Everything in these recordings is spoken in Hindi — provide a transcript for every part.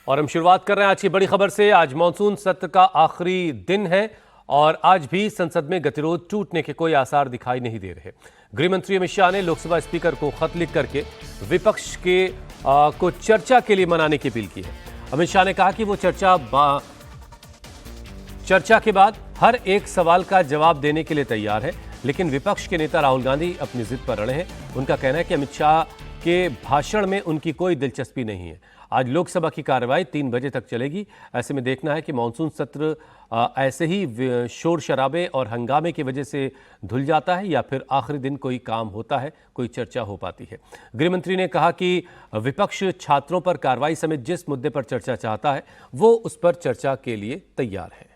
और हम शुरुआत कर रहे हैं आज की बड़ी खबर से। आज मानसून सत्र का आखिरी दिन है और आज भी संसद में गतिरोध टूटने के कोई आसार दिखाई नहीं दे रहे। गृह मंत्री अमित शाह ने लोकसभा स्पीकर को खत लिख करके विपक्ष को चर्चा के लिए मनाने की अपील की है। अमित शाह ने कहा कि वो चर्चा के बाद हर एक सवाल का जवाब देने के लिए तैयार है, लेकिन विपक्ष के नेता राहुल गांधी अपनी जिद पर अड़े हैं। उनका कहना है कि अमित शाह के भाषण में उनकी कोई दिलचस्पी नहीं है। आज लोकसभा की कार्रवाई 3 बजे तक चलेगी। ऐसे में देखना है कि मानसून सत्र ऐसे ही शोर शराबे और हंगामे की वजह से धुल जाता है या फिर आखिरी दिन कोई काम होता है, कोई चर्चा हो पाती है। गृहमंत्री ने कहा कि विपक्ष छात्रों पर कार्रवाई समेत जिस मुद्दे पर चर्चा चाहता है वो उस पर चर्चा के लिए तैयार है।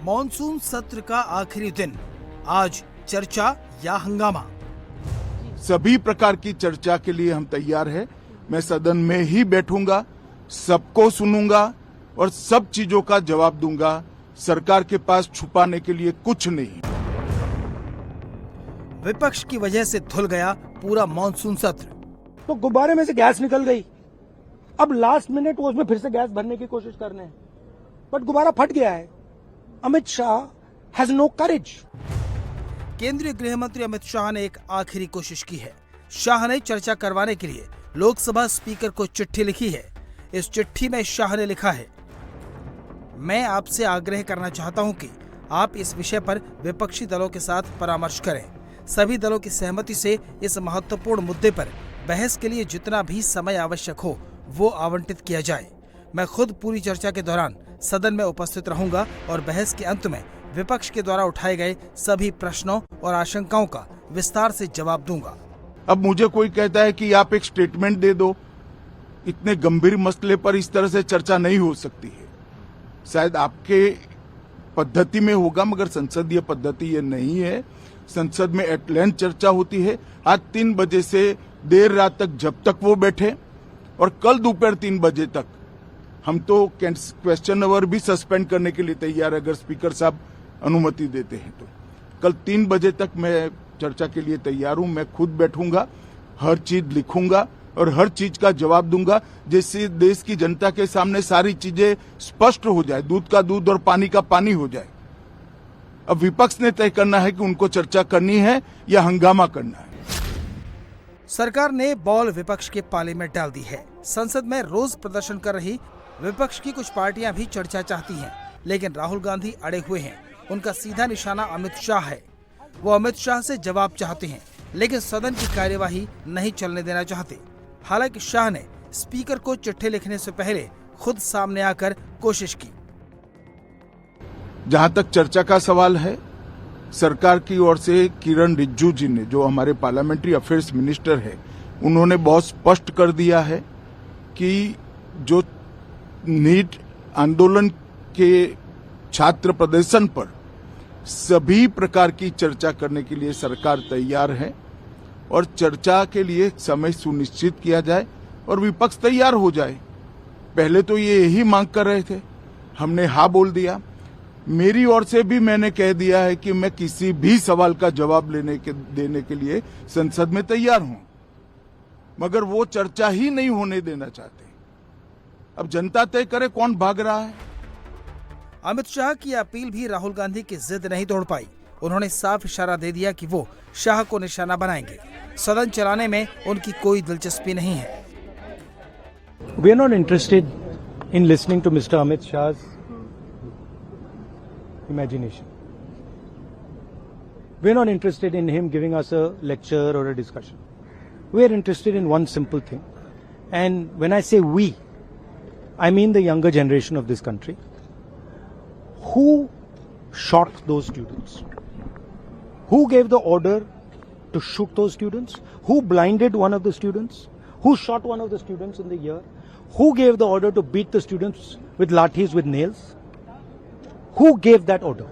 मॉनसून सत्र का आखिरी दिन, आज चर्चा या हंगामा? सभी प्रकार की चर्चा के लिए हम तैयार हैं। मैं सदन में ही बैठूंगा, सबको सुनूंगा और सब चीजों का जवाब दूंगा। सरकार के पास छुपाने के लिए कुछ नहीं। विपक्ष की वजह से धुल गया पूरा मॉनसून सत्र। तो गुब्बारे में से गैस निकल गई, अब लास्ट मिनट वो उसमें फिर से गैस भरने की कोशिश कर रहे हैं, बट गुब्बारा फट गया है। अमित शाह हैज नो करेज। केंद्रीय गृह मंत्री अमित शाह ने एक आखिरी कोशिश की है। शाह ने चर्चा करवाने के लिए लोकसभा स्पीकर को चिट्ठी लिखी है। इस चिट्ठी में शाह ने लिखा है, मैं आपसे आग्रह करना चाहता हूं कि आप इस विषय पर विपक्षी दलों के साथ परामर्श करें। सभी दलों की सहमति से इस महत्वपूर्ण मुद्दे पर बहस के लिए जितना भी समय आवश्यक हो वो आवंटित किया जाए। मैं खुद पूरी चर्चा के दौरान सदन में उपस्थित रहूंगा और बहस के अंत में विपक्ष के द्वारा उठाए गए सभी प्रश्नों और आशंकाओं का विस्तार से जवाब दूंगा। अब मुझे कोई कहता है कि आप एक स्टेटमेंट दे दो। इतने गंभीर मसले पर इस तरह से चर्चा नहीं हो सकती है। शायद आपके पद्धति में होगा, मगर संसदीय पद्धति ये नहीं है। संसद में एट लेंथ चर्चा होती है। आज 3 बजे से देर रात तक, जब तक वो बैठे, और कल दोपहर 3 बजे तक हम तो क्वेश्चन अवर भी सस्पेंड करने के लिए तैयार है, अगर स्पीकर साहब अनुमति देते हैं तो। कल 3 बजे तक मैं चर्चा के लिए तैयार हूं। मैं खुद बैठूंगा, हर चीज लिखूंगा और हर चीज का जवाब दूंगा, जिससे देश की जनता के सामने सारी चीजें स्पष्ट हो जाए, दूध का दूध और पानी का पानी हो जाए। अब विपक्ष ने तय करना है कि उनको चर्चा करनी है या हंगामा करना है। सरकार ने बॉल विपक्ष के पाले में डाल दी है। संसद में रोज प्रदर्शन कर रही विपक्ष की कुछ पार्टियां भी चर्चा चाहती हैं, लेकिन राहुल गांधी अड़े हुए हैं। उनका सीधा निशाना अमित शाह है। वो अमित शाह से जवाब चाहते हैं, लेकिन सदन की कार्यवाही नहीं चलने देना चाहते। हालांकि शाह ने स्पीकर को चिट्ठी लिखने से पहले खुद सामने आकर कोशिश की। जहां तक चर्चा का सवाल है, सरकार की ओर से किरण रिजिजू जी ने, जो हमारे पार्लियामेंट्री अफेयर्स मिनिस्टर है, उन्होंने बहुत स्पष्ट कर दिया है कि जो नीट आंदोलन के छात्र प्रदर्शन पर सभी प्रकार की चर्चा करने के लिए सरकार तैयार है और चर्चा के लिए समय सुनिश्चित किया जाए और विपक्ष तैयार हो जाए। पहले तो ये यही मांग कर रहे थे, हमने हाँ बोल दिया। मेरी ओर से भी मैंने कह दिया है कि मैं किसी भी सवाल का जवाब देने के लिए संसद में तैयार हूं, मगर वो चर्चा ही नहीं होने देना चाहते। अब जनता तय करे कौन भाग रहा है। अमित शाह की अपील भी राहुल गांधी की जिद नहीं तोड़ पाई। उन्होंने साफ इशारा दे दिया कि वो शाह को निशाना बनाएंगे। सदन चलाने में उनकी कोई दिलचस्पी नहीं है। We are not interested in listening to Mr. Amit Shah's imagination. We are not interested in him giving us a lecture or a discussion. We are interested in one simple thing. And when I say we, I mean the younger generation of this country. Who shot those students? Who gave the order to shoot those students? Who blinded one of the students? Who shot one of the students in the ear? Who gave the order to beat the students with lathis, with nails? Who gave that order?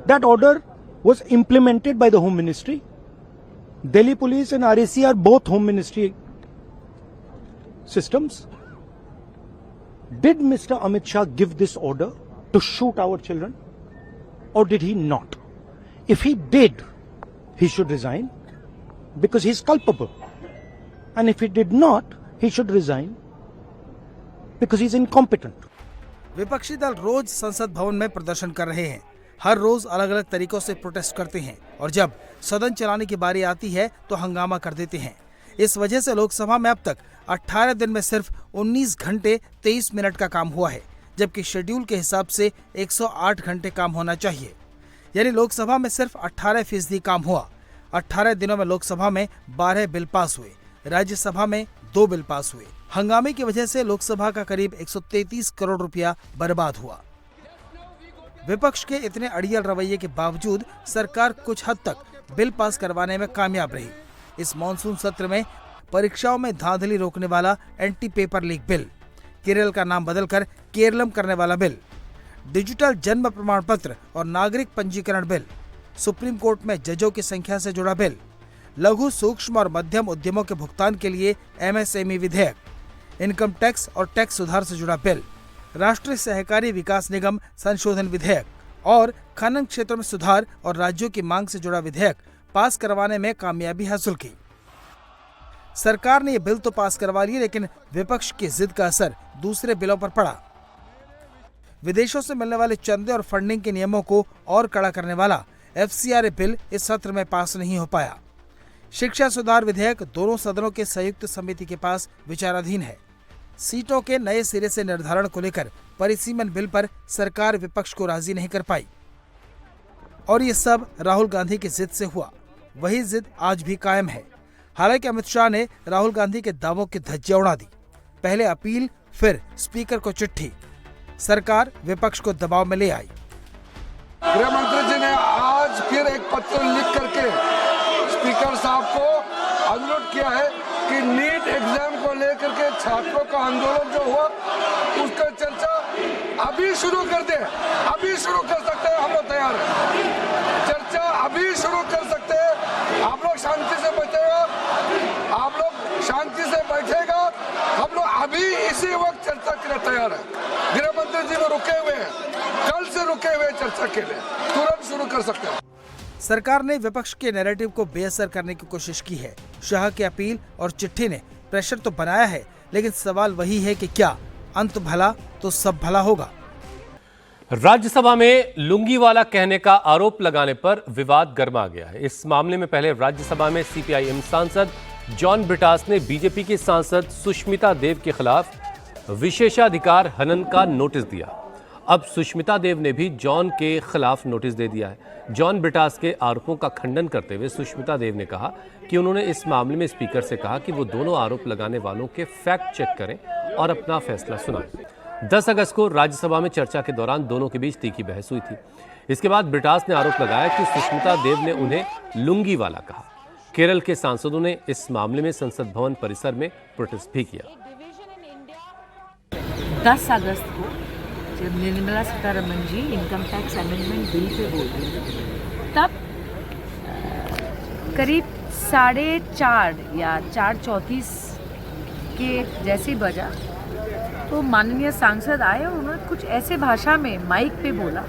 That order was implemented by the Home Ministry. Delhi Police and RAC are both Home Ministry systems. Did Mr. Amit Shah give this order to shoot our children, or did he not? If he did, he should resign because he's culpable. And if he did not, he should resign because he's incompetent. विपक्षी दल रोज संसद भवन में प्रदर्शन कर रहे हैं। हर रोज अलग अलग तरीकों से प्रोटेस्ट करते हैं और जब सदन चलाने की बारी आती है तो हंगामा कर देते हैं। इस वजह से लोकसभा में अब तक 18 दिन में सिर्फ 19 घंटे 23 मिनट का काम हुआ है, जबकि शेड्यूल के हिसाब से 108 घंटे काम होना चाहिए। यानी लोकसभा में सिर्फ 18% काम हुआ। 18 दिनों में लोकसभा में 12 बिल पास हुए, राज्यसभा में 2 बिल पास हुए। हंगामे की वजह से लोकसभा का करीब 133 करोड़ रुपया बर्बाद हुआ। विपक्ष के इतने अड़ियल रवैये के बावजूद सरकार कुछ हद तक बिल पास करवाने में कामयाब रही। इस मॉनसून सत्र में परीक्षाओं में धांधली रोकने वाला anti paper leak bill, Kerala का नाम बदलकर केरलम करने वाला बिल, डिजिटल जन्म प्रमाण पत्र और नागरिक पंजीकरण बिल, सुप्रीम कोर्ट में जजों की संख्या से जुड़ा बिल, लघु सूक्ष्म और मध्यम उद्यमों के भुगतान के लिए MSME विधेयक, इनकम टैक्स और टैक्स सुधार से जुड़ा बिल, राष्ट्रीय सहकारी विकास निगम संशोधन विधेयक और खनन क्षेत्र में सुधार और राज्यों की मांग से जुड़ा विधेयक पास करवाने में कामयाबी हासिल की। सरकार ने ये बिल तो पास करवा लिए, लेकिन विपक्ष की जिद का असर दूसरे बिलों पर पड़ा। विदेशों से मिलने वाले चंदे और फंडिंग के नियमों को और कड़ा करने वाला FCRA बिल इस सत्र में पास नहीं हो पाया। शिक्षा सुधार विधेयक दोनों सदनों के संयुक्त समिति के पास विचाराधीन है। सीटों के नए सिरे से निर्धारण को लेकर परिसीमन बिल पर सरकार विपक्ष को राजी नहीं कर पाई और ये सब राहुल गांधी की जिद से हुआ। वही जिद आज भी कायम है। हालांकि अमित शाह ने राहुल गांधी के दावों की धज्जियां उड़ा दी। पहले अपील, फिर स्पीकर को चिट्ठी। सरकार विपक्ष को दबाव में ले आई। गृह मंत्री जी ने आज फिर एक पत्र लिख करके स्पीकर साहब को अनुरोध किया है कि नीट एग्जाम को लेकर के छात्रों का आंदोलन जो हुआ उसका चर्चा अभी शुरू कर दे। अभी शुरू कर सकते हैं, हम लोग तैयार हैं। चर्चा अभी शुरू कर सकते हैं। आप लोग शांति से बैठेगा, आप लोग शांति से बैठेगा, हम लोग अभी इसी वक्त चर्चा के लिए तैयार है। गृह मंत्री जी वो रुके हुए हैं, कल से रुके हुए चर्चा के लिए, तुरंत शुरू कर सकते हैं। सरकार ने विपक्ष के नैरेटिव को बेअसर करने की कोशिश की है। शाह की अपील और चिट्ठी ने प्रेशर तो बनाया है, लेकिन सवाल वही है कि क्या अंत भला तो सब भला होगा। राज्यसभा में लुंगीवाला कहने का आरोप लगाने पर विवाद गर्मा गया है। इस मामले में पहले राज्यसभा में CPIM सांसद जॉन ब्रिटास ने बीजेपी की सांसद सुष्मिता देव के खिलाफ विशेषाधिकार हनन का नोटिस दिया। अब सुष्मिता देव ने भी जॉन के खिलाफ नोटिस दे दिया है। जॉन ब्रिटास के आरोपों का खंडन करते हुए सुष्मिता देव ने कहा कि उन्होंने इस मामले में स्पीकर से कहा कि वो दोनों आरोप लगाने वालों के फैक्ट चेक करें और अपना फैसला सुनाएं। 10 अगस्त को राज्यसभा में चर्चा के दौरान दोनों के बीच तीखी बहस हुई थी। इसके बाद ब्रिटास ने आरोप लगाया कि सुष्मिता देव ने उन्हें लुंगीवाला कहा। केरल के सांसदों ने इस मामले में संसद भवन परिसर में प्रोटेस्ट भी किया। 10 अगस्त को जब Nirmala Sitharaman ji income tax amendment bill पे बोल रही थी, तब करीब 4:30 या 4:34 के जैसे बजा तो माननीय सांसद आए और उन्होंने कुछ ऐसे भाषा में माइक पे बोला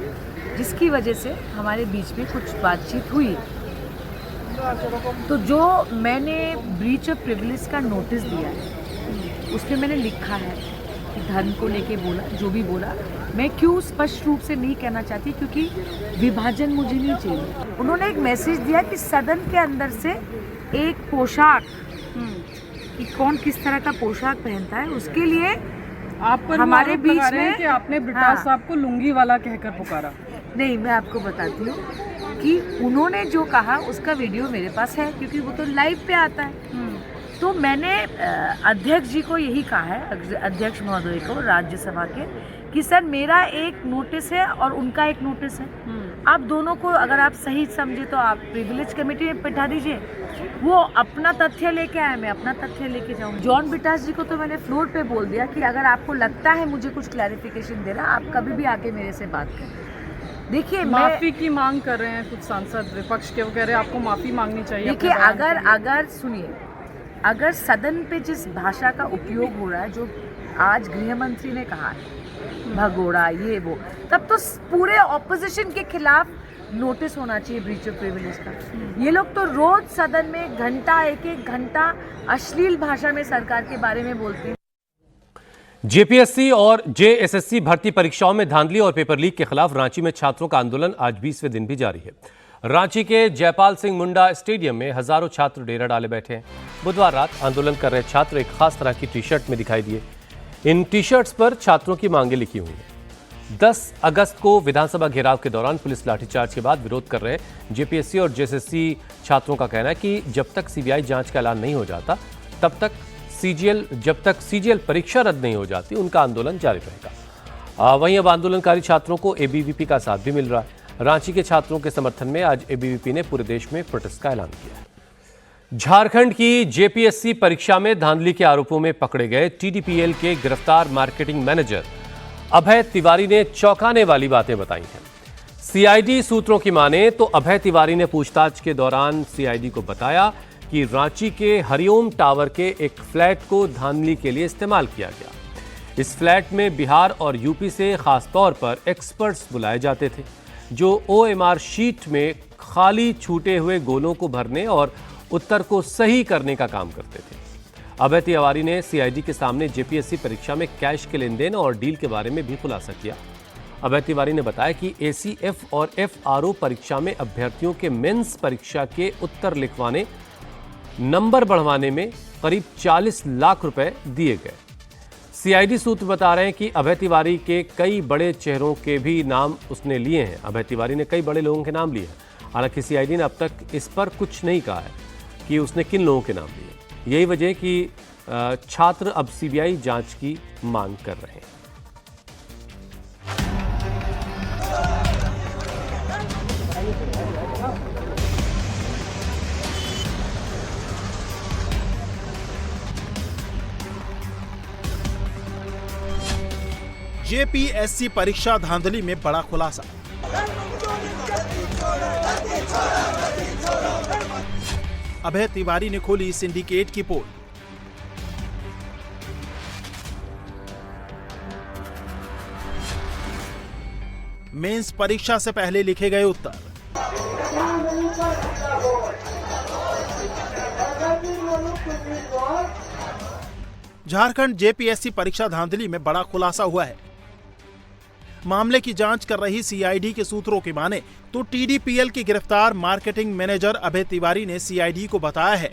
जिसकी वजह से हमारे बीच में कुछ बातचीत हुई। तो जो मैंने ब्रीच ऑफ प्रिविलेज का नोटिस दिया है उसमें मैंने लिखा है कि धर्म को लेके बोला, जो भी बोला, मैं क्यों स्पष्ट रूप से नहीं कहना चाहती क्योंकि विभाजन मुझे नहीं चाहिए। उन्होंने एक मैसेज दिया कि सदन के अंदर से एक पोशाक, कि कौन किस तरह का पोशाक पहनता है, उसके लिए आप पर हमारे बीच में कि आपने ब्रिटास साहब को लुंगी वाला कहकर पुकारा। नहीं, मैं आपको बताती हूँ कि उन्होंने जो कहा उसका वीडियो मेरे पास है क्योंकि वो तो लाइव पे आता है। तो मैंने अध्यक्ष जी को यही कहा है, अध्यक्ष महोदय को राज्यसभा के, कि सर मेरा एक नोटिस है और उनका एक नोटिस है। आप दोनों को अगर आप सही समझे तो आप प्रिविलेज कमेटी में बैठा दीजिए। वो अपना तथ्य लेके आए, मैं अपना तथ्य लेके जाऊँ। जॉन ब्रिटास जी को तो मैंने फ्लोर पे बोल दिया कि अगर आपको लगता है मुझे कुछ क्लैरिफिकेशन देना, आप कभी भी आके मेरे से बात करें। देखिए, माफी की मांग कर रहे हैं कुछ सांसद विपक्ष के, वो कह रहे हैं आपको माफी मांगनी चाहिए। देखिए, अगर सुनिए, अगर सदन पे जिस भाषा का उपयोग हो रहा है, जो आज गृह मंत्री ने कहा है भगोड़ा ये वो, तब तो पूरे ऑपोजिशन के खिलाफ नोटिस होना चाहिए ब्रीच ऑफ प्रिविलेज का। ये लोग तो रोज सदन में घंटा एक एक घंटा अश्लील भाषा में सरकार के बारे में बोलते हैं। जेपीएससी और जेएसएससी भर्ती परीक्षाओं में धांधली और पेपर लीक के खिलाफ रांची में छात्रों का आंदोलन आज 20वें दिन भी जारी है। रांची के जयपाल सिंह मुंडा स्टेडियम में हजारों छात्र डेरा डाले बैठे हैं। बुधवार रात आंदोलन कर रहे छात्र एक खास तरह की टी शर्ट में दिखाई दिए। इन टी शर्ट्स पर छात्रों की मांगे लिखी हुई हैं। 10 अगस्त को विधानसभा घेराव के दौरान पुलिस लाठीचार्ज के बाद विरोध कर रहे जेपीएससी और जेएसएससी छात्रों का कहना है कि जब तक सीबीआई जांच का ऐलान नहीं हो जाता जब तक सीजीएल परीक्षा रद्द नहीं हो जाती उनका आंदोलन जारी रहेगा। वहीं अब आंदोलनकारी छात्रों को एबीवीपी का साथ भी मिल रहा है। रांची के छात्रों के समर्थन में आज एबीवीपी ने पूरे देश में प्रोटेस्ट का ऐलान किया है। झारखंड की जेपीएससी परीक्षा में धांधली के आरोपों में पकड़े गए टीडीपीएल के गिरफ्तार मार्केटिंग मैनेजर अभय तिवारी ने चौंकाने वाली बातें बताई हैं। सीआईडी सूत्रों की माने तो अभय तिवारी ने पूछताछ के दौरान सीआईडी को बताया कि रांची के हरिओम टावर के एक फ्लैट को धांधली के लिए इस्तेमाल किया गया। इस फ्लैट में बिहार और यूपी से खास तौर पर एक्सपर्ट्स बुलाए जाते थे जो ओएमआर शीट में खाली छूटे हुए गोलों को भरने और उत्तर को सही करने का काम करते थे। अभय तिवारी ने सीआईडी के सामने जेपीएससी परीक्षा में कैश के लेन देन और डील के बारे में भी खुलासा किया। अभय तिवारी ने बताया कि एसीएफ और एफआरओ परीक्षा में अभ्यर्थियों के मेंस परीक्षा के उत्तर लिखवाने नंबर बढ़वाने में करीब 40 लाख रुपए दिए गए। सीआईडी सूत्र बता रहे हैं कि अभय तिवारी के कई बड़े चेहरों के भी नाम उसने लिए हैं। अभय तिवारी ने कई बड़े लोगों के नाम लिए हैं। हालांकि सीआईडी ने अब तक इस पर कुछ नहीं कहा है कि उसने किन लोगों के नाम लिए। यही वजह है कि छात्र अब सीबीआई जांच की मांग कर रहे हैं। जेपीएससी परीक्षा धांधली में बड़ा खुलासा। अभय तिवारी ने खोली सिंडिकेट की पोल। मेंस परीक्षा से पहले लिखे गए उत्तर। झारखंड जेपीएससी परीक्षा धांधली में बड़ा खुलासा हुआ है। मामले की जांच कर रही सीआईडी के सूत्रों की माने तो टीडीपीएल के गिरफ्तार मार्केटिंग मैनेजर अभय तिवारी ने सीआईडी को बताया है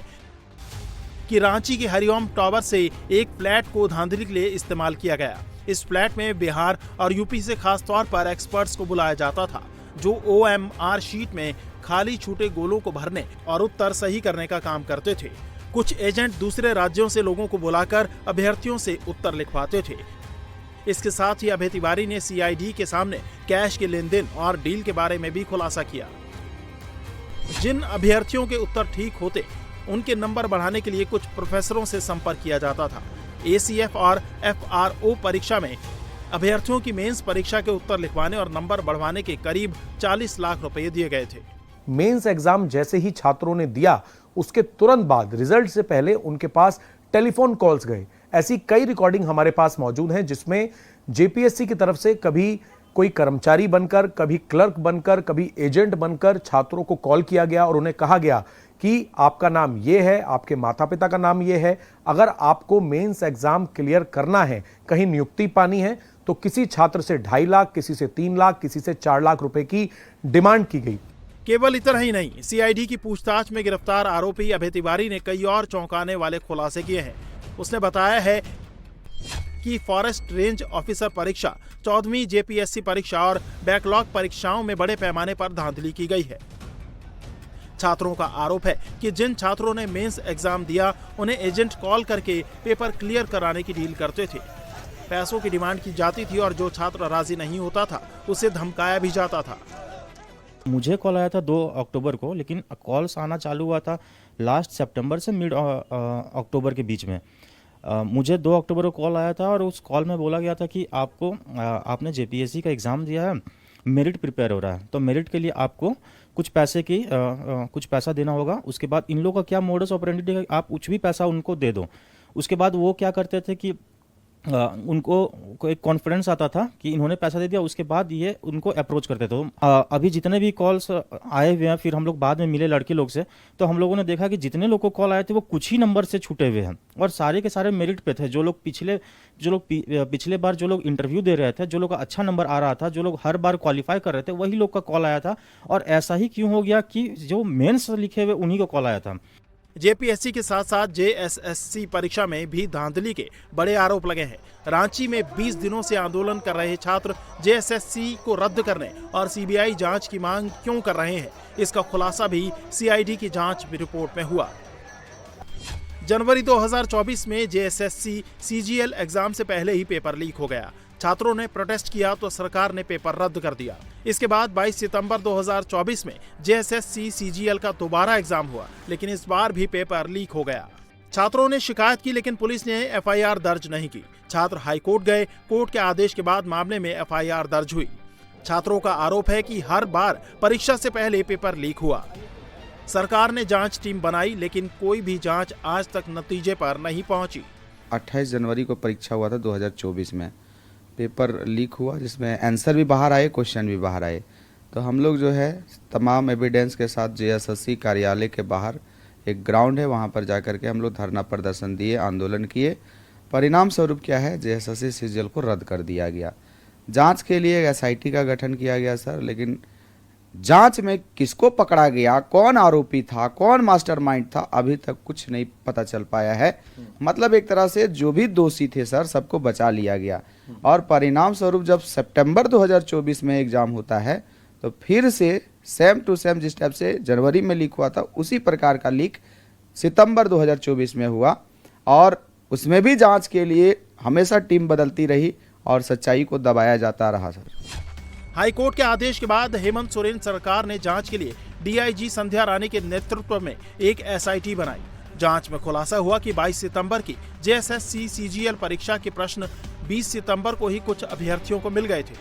कि रांची के हरिओम टावर से एक फ्लैट को धांधली के लिए इस्तेमाल किया गया। इस फ्लैट में बिहार और यूपी से खास तौर पर एक्सपर्ट्स को बुलाया जाता था जो ओएमआर शीट में खाली छूटे गोलों को भरने और उत्तर सही करने का काम करते थे। कुछ एजेंट दूसरे राज्यों से लोगों को बुलाकर अभ्यर्थियों से उत्तर लिखवाते थे। इसके साथ ही अभय तिवारी ने सीआईडी के सामने कैश के लेन देन और डील के बारे में भी खुलासा किया। जिन अभ्यर्थियों के उत्तर ठीक होते उनके नंबर बढ़ाने के लिए कुछ प्रोफेसरों से संपर्क किया जाता था। एसीएफ और एफआरओ परीक्षा में अभ्यर्थियों की मेंस परीक्षा के उत्तर लिखवाने और नंबर बढ़वाने के करीब 40 लाख रुपए दिए गए थे। मेंस एग्जाम जैसे ही छात्रों ने दिया उसके तुरंत बाद रिजल्ट से पहले उनके पास टेलीफोन कॉल्स गए। ऐसी कई रिकॉर्डिंग हमारे पास मौजूद हैं जिसमें जेपीएससी की तरफ से कभी कोई कर्मचारी बनकर, कभी क्लर्क बनकर, कभी एजेंट बनकर छात्रों को कॉल किया गया और उन्हें कहा गया कि आपका नाम ये है, आपके माता पिता का नाम ये है, अगर आपको मेंस एग्जाम क्लियर करना है, कहीं नियुक्ति पानी है तो किसी छात्र से 2.5 लाख, किसी से 3 लाख, किसी से 4 लाख रुपए की डिमांड की गई। केवल इतना ही नहीं, सीआईडी की पूछताछ में गिरफ्तार आरोपी अभय तिवारी ने कई और चौंकाने वाले खुलासे किए हैं। उसने बताया है कि फॉरेस्ट रेंज ऑफिसर परीक्षा, 14वीं जेपीएससी परीक्षा और बैकलॉग परीक्षाओं में बड़े पैमाने पर धांधली की गई है। छात्रों का आरोप है कि जिन छात्रों ने मेंस एग्जाम दिया उन्हें एजेंट कॉल करके पेपर क्लियर कराने की डील करते थे। पैसों की डिमांड की जाती थी और जो छात्र राजी नहीं होता था उसे धमकाया भी जाता था। मुझे कॉल आया था 2 अक्टूबर को, लेकिन कॉल्स आना चालू हुआ था लास्ट सितंबर से मिड अक्टूबर के बीच में। मुझे 2 अक्टूबर को कॉल आया था और उस कॉल में बोला गया था कि आपने जेपीएससी का एग्ज़ाम दिया है, मेरिट प्रिपेयर हो रहा है, तो मेरिट के लिए आपको कुछ पैसा देना होगा। उसके बाद इन लोगों का क्या मोडस ऑपरेंडी है, आप कुछ भी पैसा उनको दे दो। उसके बाद वो क्या करते थे कि उनको एक कॉन्फिडेंस आता था कि इन्होंने पैसा दे दिया, उसके बाद ये उनको अप्रोच करते थे। अभी जितने भी कॉल्स आए हुए हैं, फिर हम लोग बाद में मिले लड़की लोग से, तो हम लोगों ने देखा कि जितने लोग को कॉल आए थे वो कुछ ही नंबर से छूटे हुए हैं और सारे के सारे मेरिट पे थे। जो लोग पिछले बार जो लोग इंटरव्यू दे रहे थे, जो लोग का अच्छा नंबर आ रहा था, जो लोग हर बार क्वालिफाई कर रहे थे, वही लोग का कॉल आया था। और ऐसा ही क्यों हो गया कि जो मेंस लिखे हुए उन्हीं को कॉल आया था। जेपीएससी के साथ साथ जेएसएससी परीक्षा में भी धांधली के बड़े आरोप लगे हैं। रांची में 20 दिनों से आंदोलन कर रहे छात्र जेएसएससी को रद्द करने और सीबीआई जांच की मांग क्यों कर रहे हैं, इसका खुलासा भी सीआईडी की जांच रिपोर्ट में हुआ। जनवरी 2024 में जेएसएससी सीजीएल एग्जाम से पहले ही पेपर लीक हो गया। छात्रों ने प्रोटेस्ट किया तो सरकार ने पेपर रद्द कर दिया। इसके बाद 22 सितंबर 2024 में जेएसएससी सीजीएल का दोबारा एग्जाम हुआ, लेकिन इस बार भी पेपर लीक हो गया। छात्रों ने शिकायत की, लेकिन पुलिस ने एफआईआर दर्ज नहीं की। छात्र हाईकोर्ट गए, कोर्ट के आदेश के बाद मामले में एफआईआर दर्ज हुई। छात्रों का आरोप है कि हर बार परीक्षा से पहले पेपर लीक हुआ। सरकार ने जांच टीम बनाई, लेकिन कोई भी जांच आज तक नतीजे पर नहीं पहुंची। 28 जनवरी को परीक्षा हुआ था 2024 में, पेपर लीक हुआ जिसमें आंसर भी बाहर आए, क्वेश्चन भी बाहर आए। तो हम लोग जो है तमाम एविडेंस के साथ जेएसएससी कार्यालय के बाहर एक ग्राउंड है, वहाँ पर जाकर के हम लोग धरना प्रदर्शन दिए, आंदोलन किए। परिणाम स्वरूप क्या है, जेएसएससी सीजीएल को रद्द कर दिया गया। जांच के लिए एसआईटी का गठन किया गया सर, लेकिन जांच में किसको पकड़ा गया, कौन आरोपी था, कौन मास्टरमाइंड था, अभी तक कुछ नहीं पता चल पाया है। मतलब एक तरह से जो भी दोषी थे सर, सबको बचा लिया गया। और परिणाम स्वरूप जब सितंबर 2024 में एग्जाम होता है तो फिर से सेम टू सेम जिस टाइप से जनवरी में लीक हुआ था, उसी प्रकार का लीक सितंबर 2024 में हुआ। और उसमें भी जांच के लिए हमेशा टीम बदलती रही और सच्चाई को दबाया जाता रहा सर। हाईकोर्ट के आदेश के बाद हेमंत सोरेन सरकार ने जांच के लिए डीआईजी संध्या रानी के नेतृत्व में एक एसआईटी बनाई। जांच में खुलासा हुआ कि 22 सितंबर की जेएसएससी सीजीएल परीक्षा के प्रश्न 20 सितंबर को ही कुछ अभ्यर्थियों को मिल गए थे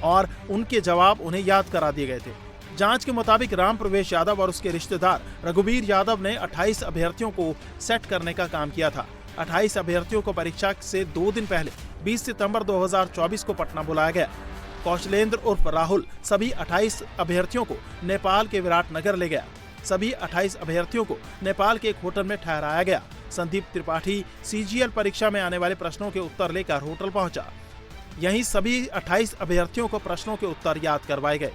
और उनके जवाब उन्हें याद करा दिए गए थे। जांच के मुताबिक राम प्रवेश यादव और उसके रिश्तेदार रघुवीर यादव ने 28 अभ्यर्थियों को सेट करने का काम किया था। 28 अभ्यर्थियों को परीक्षा से 2 दिन पहले 20 सितंबर 2024 को पटना बुलाया गया। कौशलेंद्र उर्फ राहुल सभी 28 अभ्यर्थियों को नेपाल के विराटनगर ले गया। सभी 28 अभ्यर्थियों को नेपाल के एक होटल में ठहराया गया। संदीप त्रिपाठी सीजीएल परीक्षा में आने वाले प्रश्नों के उत्तर लेकर होटल पहुंचा। यहीं सभी 28 अभ्यर्थियों को प्रश्नों के उत्तर याद करवाए गए।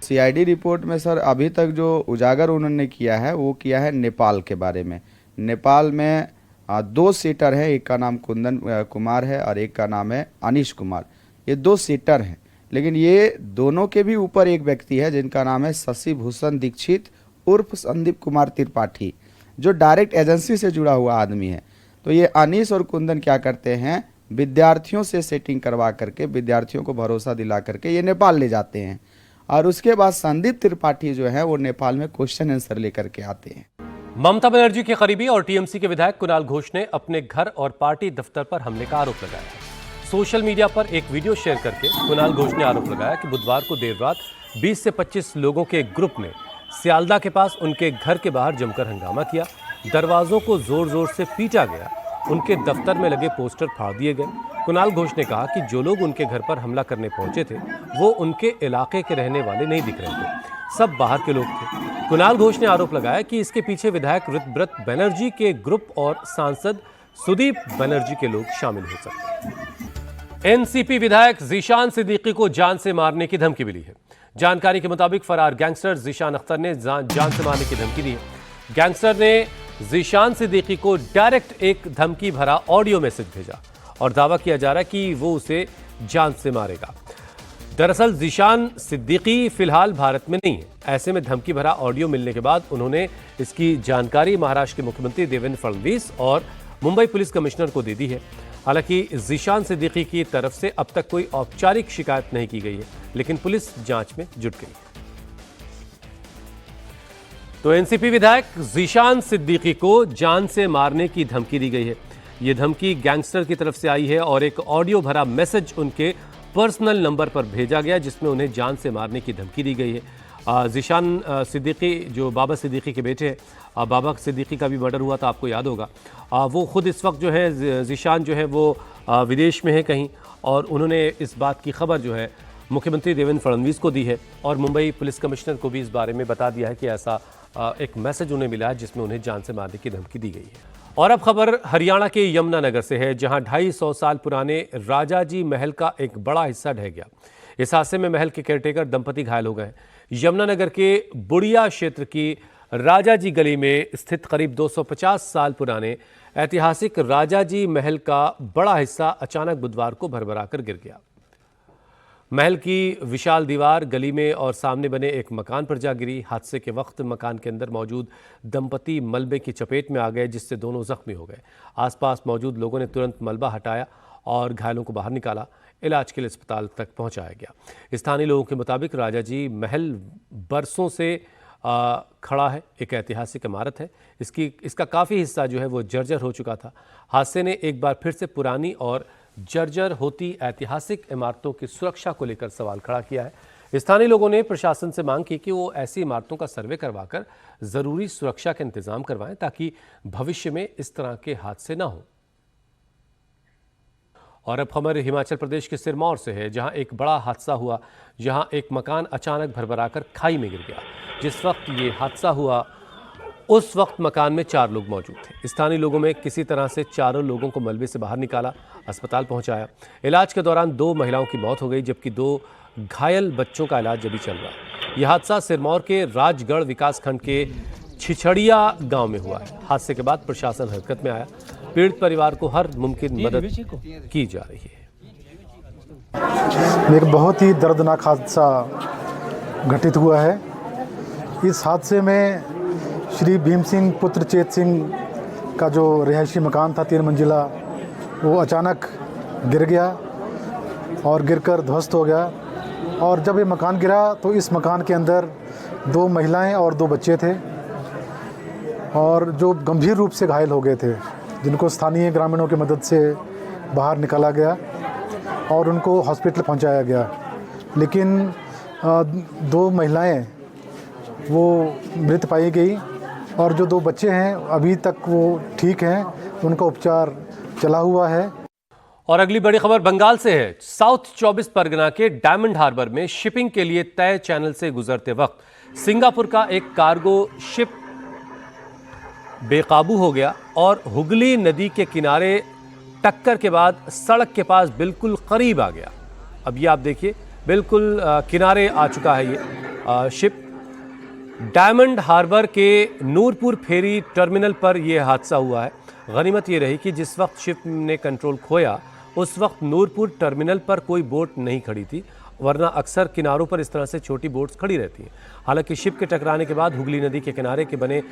सीआईडी रिपोर्ट में सर अभी तक जो उजागर उन्होंने किया है वो किया है नेपाल के बारे में। नेपाल में 2 सीटर हैं, एक का नाम कुंदन कुमार है और एक का नाम है अनीश कुमार। ये 2 सीटर हैं, लेकिन ये दोनों के भी ऊपर एक व्यक्ति है जिनका नाम है शशि भूषण दीक्षित उर्फ संदीप कुमार त्रिपाठी, जो डायरेक्ट एजेंसी से जुड़ा हुआ आदमी है। तो ये अनीश और कुंदन क्या करते हैं, विद्यार्थियों से सेटिंग करवा करके विद्यार्थियों को भरोसा दिला करके ये नेपाल ले जाते हैं और उसके बाद संदीप त्रिपाठी जो है वो नेपाल में क्वेश्चन आंसर लेकर के आते हैं। ममता बनर्जी के करीबी और टीएमसी के विधायक कुणाल घोष ने अपने घर और पार्टी दफ्तर पर हमले का आरोप लगाया है। सोशल मीडिया पर एक वीडियो शेयर करके कुणाल घोष ने आरोप लगाया कि बुधवार को देर रात 20 से 25 लोगों के एक ग्रुप ने सियालदा के पास उनके घर के बाहर जमकर हंगामा किया। दरवाजों को जोर जोर से पीटा गया, उनके दफ्तर में लगे पोस्टर फाड़ दिए गए। कुणाल घोष ने कहा कि जो लोग उनके घर पर हमला करने पहुंचे थे वो उनके इलाके के रहने वाले नहीं दिख रहे थे, सब बाहर के लोग थे। कुणाल घोष ने आरोप लगाया कि इसके पीछे विधायक ऋतव्रत बनर्जी के ग्रुप और सांसद सुदीप बनर्जी के लोग शामिल हो सकते हैं। एनसीपी विधायक जीशान सिद्दीकी को जान से मारने की धमकी मिली है। जानकारी के मुताबिक फरार गैंगस्टर जीशान अख्तर ने जान से मारने की धमकी दी है। गैंगस्टर ने जीशान सिद्दीकी को डायरेक्ट एक धमकी भरा ऑडियो मैसेज भेजा और दावा किया जा रहा है कि वो उसे जान से मारेगा। दरअसल जीशान सिद्दीकी फिलहाल भारत में नहीं है। ऐसे में धमकी भरा ऑडियो मिलने के बाद उन्होंने इसकी जानकारी महाराष्ट्र के मुख्यमंत्री देवेंद्र फडणवीस और मुंबई पुलिस कमिश्नर को दे दी है। हालांकि जीशान सिद्दीकी की तरफ से अब तक कोई औपचारिक शिकायत नहीं की गई है, लेकिन पुलिस जांच में जुट गई है। तो एनसीपी विधायक जीशान सिद्दीकी को जान से मारने की धमकी दी गई है। यह धमकी गैंगस्टर की तरफ से आई है और एक ऑडियो भरा मैसेज उनके पर्सनल नंबर पर भेजा गया जिसमें उन्हें जान से मारने की धमकी दी गई है। ज़ीशान सिद्दीकी जो बाबा सिद्दीकी के बेटे हैं, बाबा सिद्दीकी का भी मर्डर हुआ था, आपको याद होगा। वो खुद इस वक्त जो है ज़ीशान जो है वो विदेश में है कहीं, और उन्होंने इस बात की खबर जो है मुख्यमंत्री देवेंद्र फडणवीस को दी है और मुंबई पुलिस कमिश्नर को भी इस बारे में बता दिया है कि ऐसा एक मैसेज उन्हें मिला है जिसमें उन्हें जान से मारने की धमकी दी गई है। और अब खबर हरियाणा के यमुनानगर से है, जहां 250 साल पुराने राजाजी महल का एक बड़ा हिस्सा ढह गया। इस हादसे में महल के केयरटेकर दंपति घायल हो गए। यमुनानगर के बुढ़िया क्षेत्र की राजाजी गली में स्थित करीब 250 साल पुराने ऐतिहासिक राजाजी महल का बड़ा हिस्सा अचानक बुधवार को भरभराकर गिर गया। महल की विशाल दीवार गली में और सामने बने एक मकान पर जा गिरी। हादसे के वक्त मकान के अंदर मौजूद दंपति मलबे की चपेट में आ गए, जिससे दोनों जख्मी हो गए। आसपास मौजूद लोगों ने तुरंत मलबा हटाया और घायलों को बाहर निकाला। इलाज के लिए अस्पताल तक पहुंचाया गया। स्थानीय लोगों के मुताबिक राजाजी महल बरसों से खड़ा है, एक ऐतिहासिक इमारत है। इसका काफ़ी हिस्सा जो है वो जर्जर हो चुका था। हादसे ने एक बार फिर से पुरानी और जर्जर होती ऐतिहासिक इमारतों की सुरक्षा को लेकर सवाल खड़ा किया है। स्थानीय लोगों ने प्रशासन से मांग की कि वो ऐसी इमारतों का सर्वे करवाकर ज़रूरी सुरक्षा के इंतजाम करवाएं ताकि भविष्य में इस तरह के हादसे न हों। और अब खबर हिमाचल प्रदेश के सिरमौर से है, जहां एक बड़ा हादसा हुआ, जहां एक मकान अचानक भरभराकर खाई में गिर गया। जिस वक्त ये हादसा हुआ उस वक्त मकान में 4 लोग मौजूद थे। स्थानीय लोगों में किसी तरह से चारों लोगों को मलबे से बाहर निकाला, अस्पताल पहुंचाया। इलाज के दौरान 2 महिलाओं की मौत हो गई, जबकि 2 घायल बच्चों का इलाज अभी चल रहा है। यह हादसा सिरमौर के राजगढ़ विकासखंड के छिछड़िया गांव में हुआ है। हादसे के बाद प्रशासन हरकत में आया। पीड़ित परिवार को हर मुमकिन मदद की जा रही है। एक बहुत ही दर्दनाक हादसा घटित हुआ है। इस हादसे में श्री भीम सिंह पुत्र चेत सिंह का जो रिहायशी मकान था 3 मंजिला, वो अचानक गिर गया और गिरकर ध्वस्त हो गया। और जब ये मकान गिरा तो इस मकान के अंदर 2 महिलाएं और 2 बच्चे थे, और जो गंभीर रूप से घायल हो गए थे, जिनको स्थानीय ग्रामीणों की मदद से बाहर निकाला गया और उनको हॉस्पिटल पहुंचाया गया। लेकिन 2 महिलाएं वो मृत पाई गई और जो 2 बच्चे हैं अभी तक वो ठीक हैं, उनका उपचार चला हुआ है। और अगली बड़ी खबर बंगाल से है। साउथ 24 परगना के डायमंड हार्बर में शिपिंग के लिए तय चैनल से गुजरते वक्त सिंगापुर का एक कार्गो शिप बेकाबू हो गया और हुगली नदी के किनारे टक्कर के बाद सड़क के पास बिल्कुल करीब आ गया। अब ये आप देखिए, बिल्कुल किनारे आ चुका है ये शिप। डायमंड हार्बर के नूरपुर फेरी टर्मिनल पर यह हादसा हुआ है। गनीमत ये रही कि जिस वक्त शिप ने कंट्रोल खोया उस वक्त नूरपुर टर्मिनल पर कोई बोट नहीं खड़ी थी, वरना अक्सर किनारों पर इस तरह से छोटी बोट्स खड़ी रहती हैं। हालांकि शिप के टकराने के बाद हुगली नदी के किनारे के बने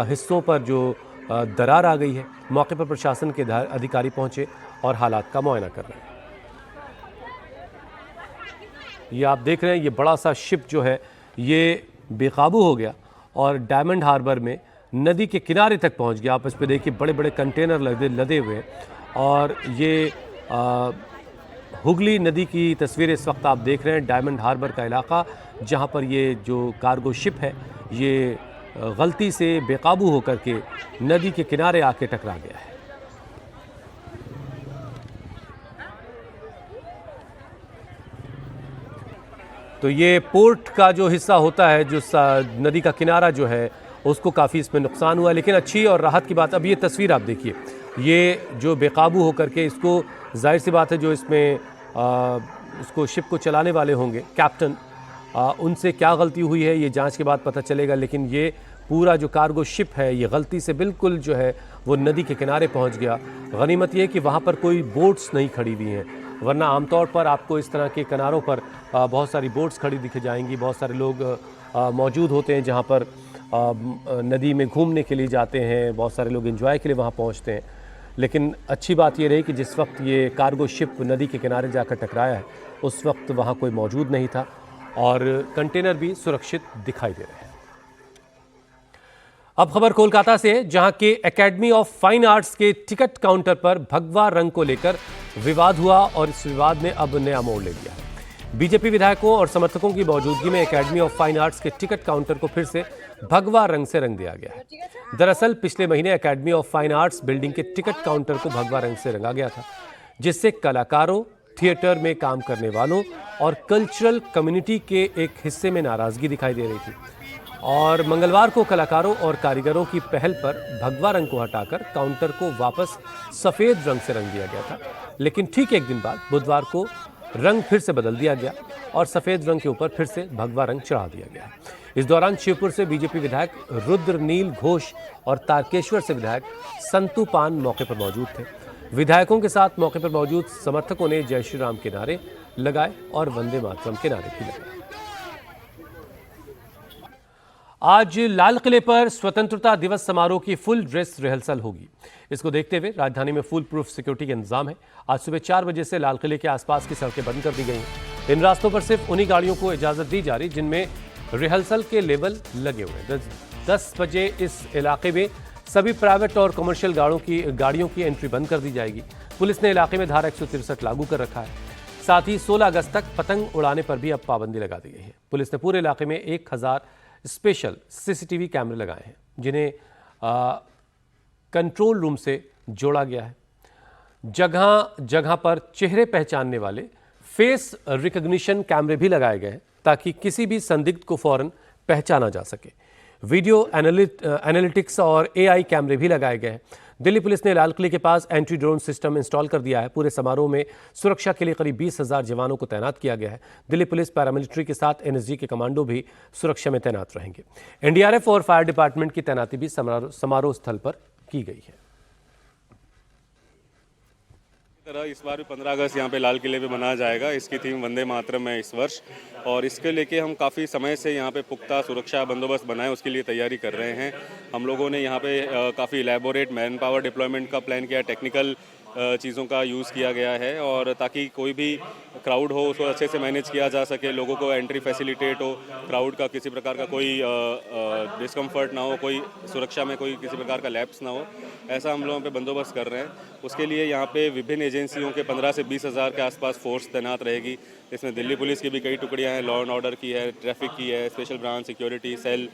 हिस्सों पर जो दरार आ गई है। मौके पर प्रशासन के अधिकारी पहुंचे और हालात का मुआयना कर रहे हैं। ये आप देख रहे हैं, ये बड़ा सा शिप जो है ये बेकाबू हो गया और डायमंड हार्बर में नदी के किनारे तक पहुंच गया। आप इस पे देखिए, बड़े बड़े कंटेनर लदे हुए हैं। और ये हुगली नदी की तस्वीरें इस वक्त आप देख रहे हैं। डायमंड हार्बर का इलाका, जहां पर ये जो कार्गो शिप है ये गलती से बेकाबू होकर के नदी के किनारे आके टकरा गया है। तो ये पोर्ट का जो हिस्सा होता है, जो नदी का किनारा जो है, उसको काफ़ी इसमें नुकसान हुआ। लेकिन अच्छी और राहत की बात, अब ये तस्वीर आप देखिए, ये जो बेकाबू होकर के, इसको जाहिर सी बात है जो इसमें इसको शिप को चलाने वाले होंगे कैप्टन, उनसे क्या गलती हुई है ये जांच के बाद पता चलेगा। लेकिन ये पूरा जो कार्गो शिप है ये गलती से बिल्कुल जो है वो नदी के किनारे पहुंच गया। गनीमत ये कि वहाँ पर कोई बोट्स नहीं खड़ी हुई हैं, वरना आमतौर पर आपको इस तरह के किनारों पर बहुत सारी बोट्स खड़ी दिख जाएंगी। बहुत सारे लोग मौजूद होते हैं जहाँ पर नदी में घूमने के लिए जाते हैं, बहुत सारे लोग एंजॉय के लिए वहाँ पहुँचते हैं। लेकिन अच्छी बात ये रही कि जिस वक्त ये कार्गो शिप नदी के किनारे जाकर टकराया है उस वक्त वहाँ कोई मौजूद नहीं था और कंटेनर भी सुरक्षित दिखाई दे रहे हैं। अब खबर कोलकाता से है, जहां के एकेडमी ऑफ फाइन आर्ट्स के टिकट काउंटर पर भगवा रंग को लेकर विवाद हुआ और इस विवाद ने अब नया मोड़ ले लिया है। बीजेपी विधायकों और समर्थकों की मौजूदगी में एकेडमी ऑफ फाइन आर्ट्स के टिकट काउंटर को फिर से भगवा रंग से रंग दिया गया है। दरअसल पिछले महीने academy of fine arts building के टिकट काउंटर को भगवा रंग से रंगा गया था, जिससे कलाकारों, थिएटर में काम करने वालों और कल्चरल कम्युनिटी के एक हिस्से में नाराजगी दिखाई दे रही थी। और मंगलवार को कलाकारों और कारीगरों की पहल पर भगवा रंग को हटाकर काउंटर को वापस सफेद रंग से रंग दिया गया था। लेकिन ठीक एक दिन बाद बुधवार को रंग फिर से बदल दिया गया और सफेद रंग के ऊपर फिर से भगवा रंग चढ़ा दिया गया। इस दौरान शिवपुर से बीजेपी विधायक रुद्रनील घोष और तारकेश्वर से विधायक संतू पान मौके पर मौजूद थे। विधायकों के साथ मौके पर मौजूद समर्थकों ने जय श्री राम के नारे लगाए और वंदे मातरम के नारे भी लगाए। आज लाल किले पर स्वतंत्रता दिवस समारोह की फुल ड्रेस रिहर्सल होगी। इसको देखते हुए राजधानी में फुल प्रूफ सिक्योरिटी के इंतजाम है। आज सुबह 4 बजे से लाल किले के आसपास की सड़कें बंद कर दी गई हैं। इन रास्तों पर सिर्फ उन्हीं गाड़ियों को इजाजत दी जा रही जिनमें रिहर्सल के लेबल लगे हुए हैं। 10 बजे इस इलाके में सभी प्राइवेट और कमर्शियल गाड़ियों की एंट्री बंद कर दी जाएगी। पुलिस ने इलाके में धारा 163 लागू कर रखा है। साथ ही 16 अगस्त तक पतंग उड़ाने पर भी अब पाबंदी लगा दी गई है। पुलिस ने पूरे इलाके में 1000 स्पेशल सीसीटीवी कैमरे लगाए हैं, जिन्हें कंट्रोल रूम से जोड़ा गया है। जगह जगह पर चेहरे पहचानने वाले फेस रिकॉग्निशन कैमरे भी लगाए गए हैं, ताकि किसी भी संदिग्ध को फौरन पहचाना जा सके। वीडियो एनालिटिक्स और एआई कैमरे भी लगाए गए हैं। दिल्ली पुलिस ने लाल किले के पास एंटी ड्रोन सिस्टम इंस्टॉल कर दिया है। पूरे समारोह में सुरक्षा के लिए करीब 20,000 जवानों को तैनात किया गया है। दिल्ली पुलिस पैरामिलिट्री के साथ एनएसजी के कमांडो भी सुरक्षा में तैनात रहेंगे। एनडीआरएफ और फायर डिपार्टमेंट की तैनाती भी समारोह स्थल पर की गई है। तरह इस बार भी 15 अगस्त यहाँ पे लाल किले पे मनाया जाएगा। इसकी थीम वंदे मातरम है इस वर्ष, और इसके लेके हम काफ़ी समय से यहाँ पे पुख्ता सुरक्षा बंदोबस्त बनाए, उसके लिए तैयारी कर रहे हैं। हम लोगों ने यहाँ पे काफ़ी इलेबोरेट मैन पावर डिप्लॉयमेंट का प्लान किया, टेक्निकल चीज़ों का यूज़ किया गया है, और ताकि कोई भी क्राउड हो उसको अच्छे से मैनेज किया जा सके, लोगों को एंट्री फैसिलिटेट हो, क्राउड का किसी प्रकार का कोई डिस्कम्फर्ट ना हो, कोई सुरक्षा में कोई किसी प्रकार का लैप्स ना हो, ऐसा हम लोगों पे बंदोबस्त कर रहे हैं। उसके लिए यहाँ पे विभिन्न एजेंसियों के 15 से 20,000 के आसपास फोर्स तैनात रहेगी। इसमें दिल्ली पुलिस की भी कई टुकड़ियाँ हैं, लॉ एंड ऑर्डर की है, ट्रैफिक की है, special branch, security cell,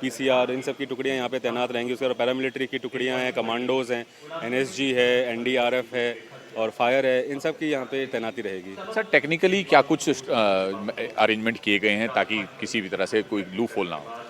PCR, इन सब की टुकड़ियाँ यहाँ पे तैनात रहेंगी। उसके बाद पैरामिलिट्री की टुकड़ियाँ हैं, कमांडोज हैं, एनएसजी है, एनडीआरएफ है और फायर है, इन सब की यहाँ पे तैनाती रहेगी। सर, टेक्निकली क्या कुछ अरेंजमेंट किए गए हैं ताकि किसी भी तरह से कोई लूप होल ना हो?